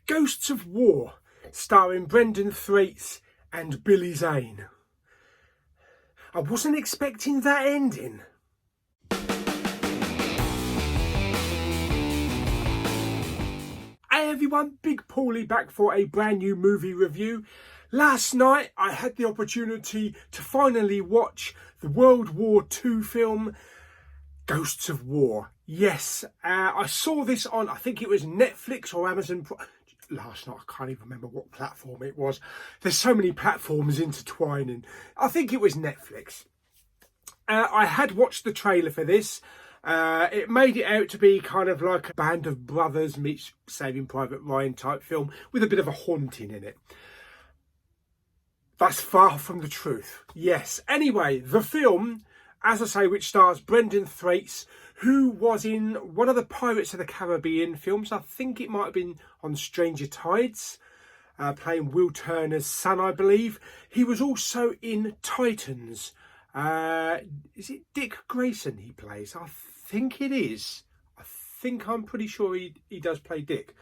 Ghosts of War, starring Brendan Thwaites and Billy Zane. I wasn't expecting that ending. Hey everyone, Big Pauly back for a brand new movie review. Last night I had the opportunity to finally watch the World War II film Ghosts of War. Yes, I saw this on, I think it was Netflix or Amazon last night. I can't even remember what platform it was. There's so many platforms intertwining. I think it was Netflix. I had watched the trailer for this. It made it out to be kind of like a Band of Brothers meets Saving Private Ryan type film with a bit of a haunting in it. That's far from the truth. Yes. Anyway, the film, as I say, which stars Brendan Thwaites, who was in one of the Pirates of the Caribbean films. I think it might have been on Stranger Tides, playing Will Turner's son, I believe. He was also in Titans. Is it Dick Grayson he plays? I think it is. I'm pretty sure he does play Dick.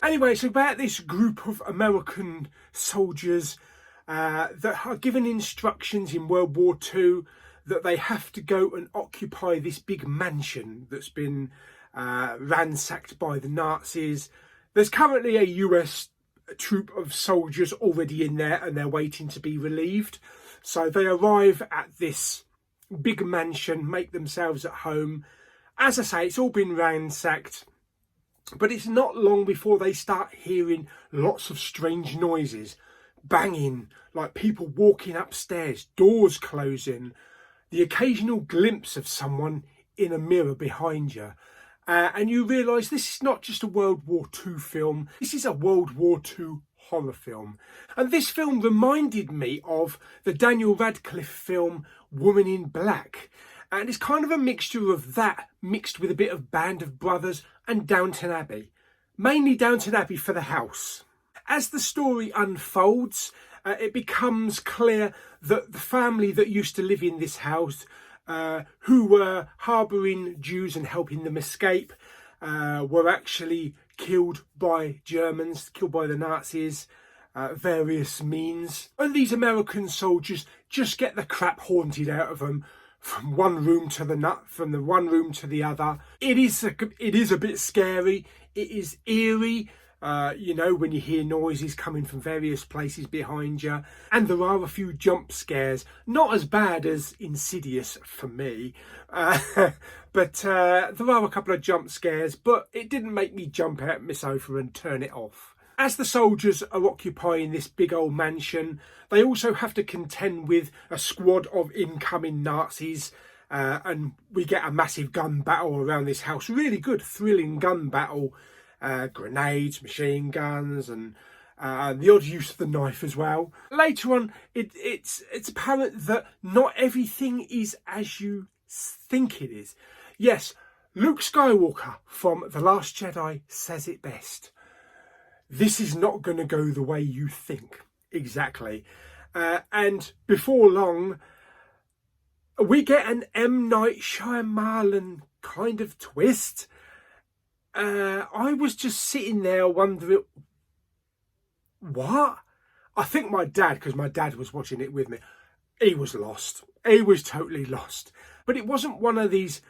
Anyway, it's about this group of American soldiers that are given instructions in World War II that they have to go and occupy this big mansion that's been ransacked by the Nazis. There's currently a US troop of soldiers already in there and they're waiting to be relieved. So they arrive at this big mansion, make themselves at home. As I say, it's all been ransacked. But it's not long before they start hearing lots of strange noises. Banging, like people walking upstairs, doors closing, the occasional glimpse of someone in a mirror behind you. And you realise this is not just a World War II film, this is a World War II horror film. And this film reminded me of the Daniel Radcliffe film Woman in Black. And it's kind of a mixture of that mixed with a bit of Band of Brothers and Downton Abbey. Mainly Downton Abbey for the house. As the story unfolds, it becomes clear that the family that used to live in this house, who were harbouring Jews and helping them escape, were actually killed by Germans, killed by the Nazis, various means. And these American soldiers just get the crap haunted out of them from one room to the other. It is a bit scary. It is eerie. You know, when you hear noises coming from various places behind you. And there are a few jump scares. Not as bad as Insidious for me. But there are a couple of jump scares. But it didn't make me jump out my sofa and turn it off. As the soldiers are occupying this big old mansion, they also have to contend with a squad of incoming Nazis. And we get a massive gun battle around this house. Really good, thrilling gun battle. Grenades, machine guns, and the odd use of the knife as well. Later on, it's apparent that not everything is as you think it is. Yes, Luke Skywalker from The Last Jedi says it best. This is not going to go the way you think. Exactly. And before long, we get an M. Night Shyamalan kind of twist. I was just sitting there wondering, what? I think my dad, because my dad was watching it with me, he was lost. He was totally lost. But it wasn't one of these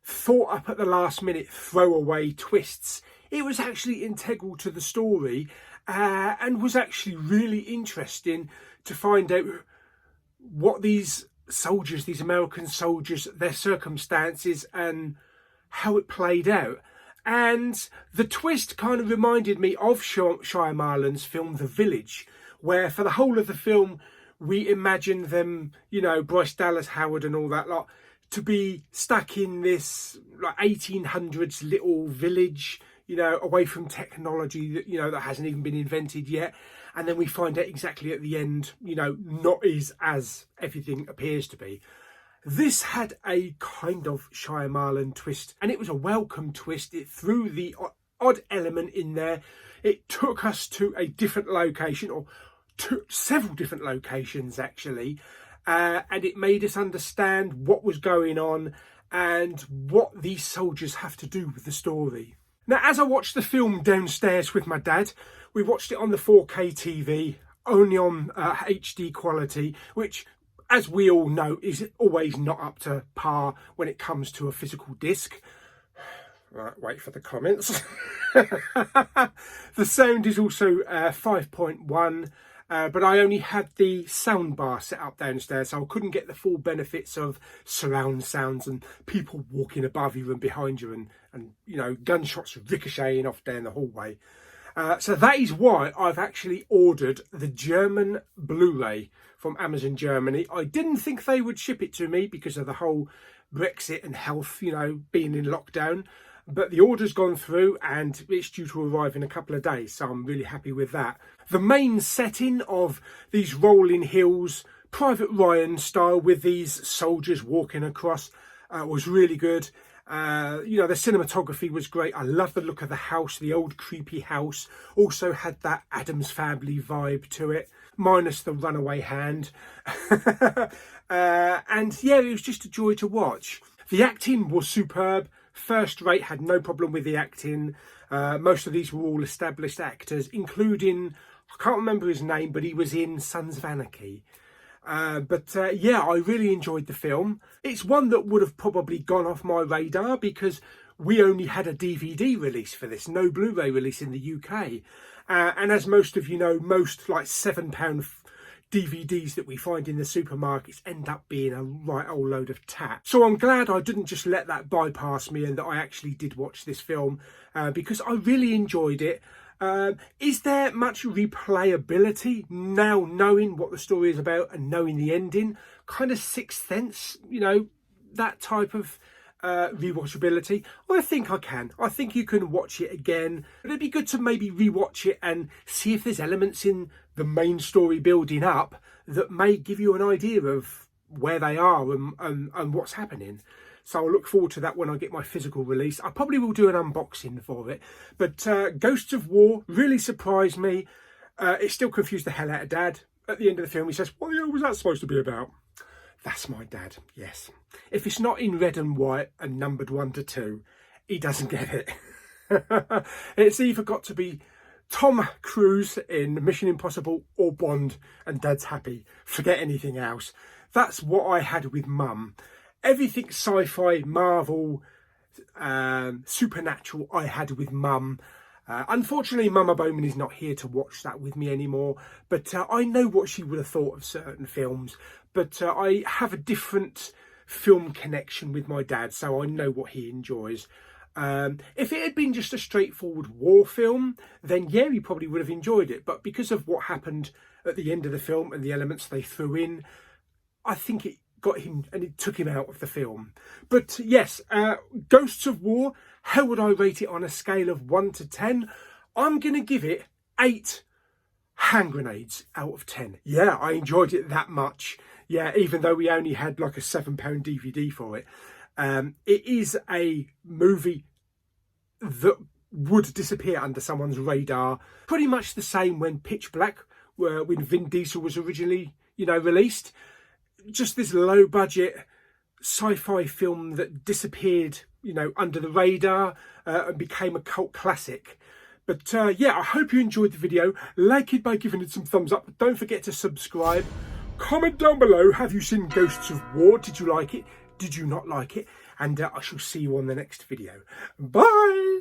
thought up at the last minute throwaway twists. It was actually integral to the story and was actually really interesting to find out what these soldiers, these American soldiers, their circumstances and how it played out. And the twist kind of reminded me of Shyamalan's film The Village, where for the whole of the film we imagine them, you know, Bryce Dallas Howard and all that lot, to be stuck in this like 1800s little village, you know, away from technology that, you know, that hasn't even been invented yet. And then we find out exactly at the end, you know, not as everything appears to be. This had a kind of Shyamalan twist, and it was a welcome twist. It threw the odd element in there. It took us to a different location, or to several different locations actually, and it made us understand what was going on and what these soldiers have to do with the story. Now, as I watched the film downstairs with my dad, we watched it on the 4K TV, only on HD quality, which, as we all know, is always not up to par when it comes to a physical disc. Right, wait for the comments. The sound is also 5.1, but I only had the soundbar set up downstairs, so I couldn't get the full benefits of surround sounds and people walking above you and behind you, and you know, gunshots ricocheting off down the hallway. So that is why I've actually ordered the German Blu-ray from Amazon Germany. I didn't think they would ship it to me because of the whole Brexit and health, you know, being in lockdown. But the order's gone through and it's due to arrive in a couple of days, so I'm really happy with that. The main setting of these rolling hills, Private Ryan style, with these soldiers walking across, was really good. You know, the cinematography was great. I love the look of the house, the old creepy house. Also had that Addams Family vibe to it, minus the runaway hand. And yeah, it was just a joy to watch. The acting was superb. First rate, had no problem with the acting. Most of these were all established actors, including, I can't remember his name, but he was in Sons of Anarchy. Yeah, I really enjoyed the film. It's one that would have probably gone off my radar because we only had a DVD release for this, no Blu-ray release in the UK. And as most of you know, most like £7 DVDs that we find in the supermarkets end up being a right old load of tat. So I'm glad I didn't just let that bypass me and that I actually did watch this film because I really enjoyed it. Is there much replayability now, knowing what the story is about and knowing the ending? Kind of Sixth Sense, you know, that type of rewatchability. I think I can. I think you can watch it again, but it'd be good to maybe rewatch it and see if there's elements in the main story building up that may give you an idea of where they are and what's happening. So I'll look forward to that when I get my physical release. I probably will do an unboxing for it. But Ghosts of War really surprised me. It still confused the hell out of Dad. At the end of the film, he says, "What the hell was that supposed to be about?" That's my dad, yes. If it's not in red and white and numbered 1 to 2, he doesn't get it. It's either got to be Tom Cruise in Mission Impossible or Bond, and Dad's happy. Forget anything else. That's what I had with Mum. Everything sci-fi, Marvel, supernatural I had with Mum. Unfortunately, Mama Bowman is not here to watch that with me anymore, but I know what she would have thought of certain films. But I have a different film connection with my dad, so I know what he enjoys. If it had been just a straightforward war film, then yeah, he probably would have enjoyed it. But because of what happened at the end of the film and the elements they threw in, I think it got him and it took him out of the film. But yes, Ghosts of War, how would I rate it on a scale of 1 to 10? I'm going to give it 8 hand grenades out of 10. Yeah, I enjoyed it that much. Yeah, even though we only had like a £7 DVD for it. It is a movie that would disappear under someone's radar. Pretty much the same when Pitch Black, when Vin Diesel was originally, you know, released. Just this low budget sci-fi film that disappeared, you know, under the radar and became a cult classic. But yeah, I hope you enjoyed the video. Like it by giving it some thumbs up. Don't forget to subscribe. Comment down below, have you seen Ghosts of War? Did you like it? Did you not like it? And I shall see you on the next video. Bye!